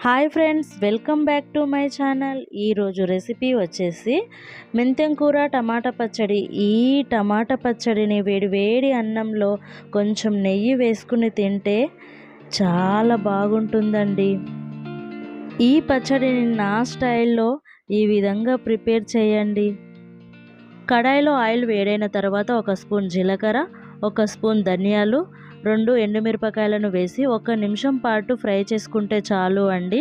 Hi friends, welcome back to my channel. ఈరోజు recipe వచ్చేసి మెంతెం కూర టమాటా పచ్చడి. ఈ టమాటా పచ్చడిని వేడి వేడి అన్నంలో కొంచెం నెయ్యి వేసుకుని తింటే చాలా బాగుంటుందండి. ఈ పచ్చడిని నా స్టైల్లో ఈ విధంగా ప్రిపేర్ చేయండి. కడాయిలో ఆయిల్ వేడైన తర్వాత 1 స్పూన్ జీలకర్ర, 1 స్పూన్ ధనియాలు, 2 ఎండుమిరపకాయలను వేసి 1 నిమిషం పాటు ఫ్రై చేసుకుంటే చాలు అండి.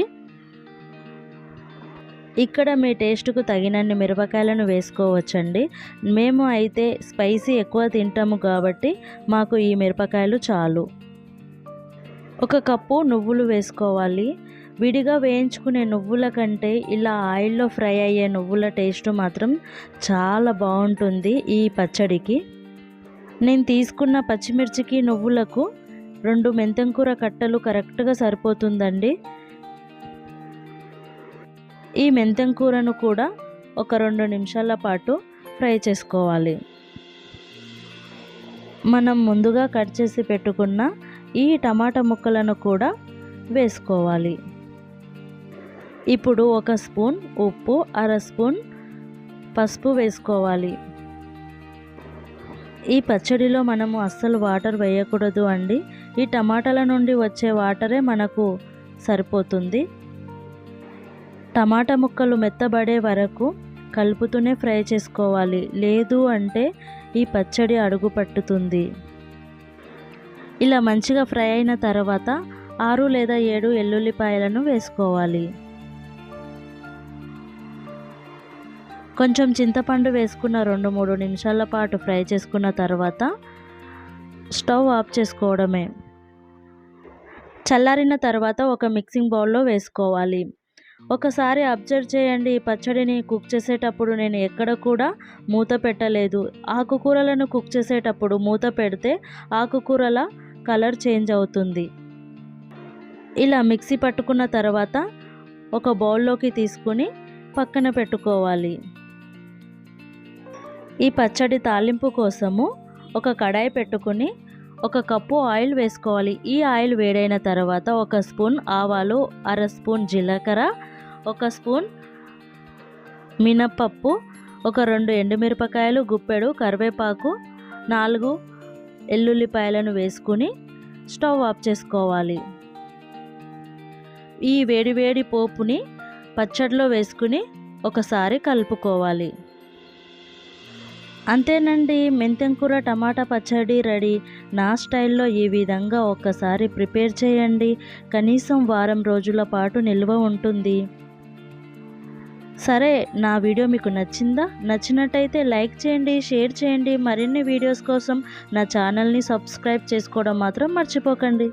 ఇక్కడ మీ టేస్ట్కు తగినన్ని మిరపకాయలను వేసుకోవచ్చండి. మేము అయితే స్పైసీ ఎక్కువ తింటాము కాబట్టి మాకు ఈ మిరపకాయలు చాలు. 1 కప్పు నువ్వులు వేసుకోవాలి. విడిగా వేయించుకునే నువ్వుల కంటే ఇలా ఆయిల్లో ఫ్రై అయ్యే నువ్వుల టేస్ట్ మాత్రం చాలా బాగుంటుంది ఈ పచ్చడికి. నేను తీసుకున్న పచ్చిమిర్చికి నువ్వులకు 2 మెంతెం కూర కట్టలు కరెక్ట్గా సరిపోతుందండి. ఈ మెంతెం కూరను కూడా ఒక 2 నిమిషాల పాటు ఫ్రై చేసుకోవాలి. మనం ముందుగా కట్ చేసి పెట్టుకున్న ఈ టమాటా ముక్కలను కూడా వేసుకోవాలి. ఇప్పుడు 1 స్పూన్ ఉప్పు, 1/2 స్పూన్ పసుపు వేసుకోవాలి. ఈ పచ్చడిలో మనము అస్సలు వాటర్ వేయకూడదు అండి. ఈ టమాటాల నుండి వచ్చే వాటరే మనకు సరిపోతుంది. టమాటా ముక్కలు మెత్తబడే వరకు కలుపుతూనే ఫ్రై చేసుకోవాలి, లేదు అంటే ఈ పచ్చడి అడుగు పట్టుతుంది. ఇలా మంచిగా ఫ్రై అయిన తర్వాత 6 లేదా 7 ఎల్లుల్లిపాయలను వేసుకోవాలి. కొంచెం చింతపండు వేసుకున్న 2-3 నిమిషాల పాటు ఫ్రై చేసుకున్న తర్వాత స్టవ్ ఆఫ్ చేసుకోవడమే. చల్లారిన తర్వాత ఒక మిక్సింగ్ బౌల్లో వేసుకోవాలి. ఒకసారి అబ్జర్వ్ చేయండి, ఈ పచ్చడిని కుక్ చేసేటప్పుడు నేను ఎక్కడ కూడా మూత పెట్టలేదు. ఆకుకూరలను కుక్ చేసేటప్పుడు మూత పెడితే ఆకుకూరల కలర్ చేంజ్ అవుతుంది. ఇలా మిక్సీ పట్టుకున్న తర్వాత ఒక బౌల్లోకి తీసుకుని పక్కన పెట్టుకోవాలి. ఈ పచ్చడి తాలింపు కోసము ఒక కడాయి పెట్టుకుని 1 కప్పు ఆయిల్ వేసుకోవాలి. ఈ ఆయిల్ వేడైన తర్వాత 1 స్పూన్ ఆవాలు, 1/2 స్పూన్ జీలకర్ర, 1 స్పూన్ మినప్పప్పు, ఒక 2 ఎండుమిరపకాయలు, గుప్పెడు కరివేపాకు, 4 ఎల్లుల్లిపాయలను వేసుకుని స్టవ్ ఆఫ్ చేసుకోవాలి. ఈ వేడి పోపుని పచ్చడిలో వేసుకుని ఒకసారి కలుపుకోవాలి. అంతేనండి, మెంతెం కూర టమాటా పచ్చడి రెడీ. నా స్టైల్లో ఈ విధంగా ఒక్కసారి ప్రిపేర్ చేయండి. కనీసం వారం రోజుల పాటు నిల్వ ఉంటుంది. సరే, నా వీడియో మీకు నచ్చిందా? నచ్చినట్టయితే లైక్ చేయండి, షేర్ చేయండి. మరిన్ని వీడియోస్ కోసం నా ఛానల్ని సబ్స్క్రైబ్ చేసుకోవడం మాత్రం మర్చిపోకండి.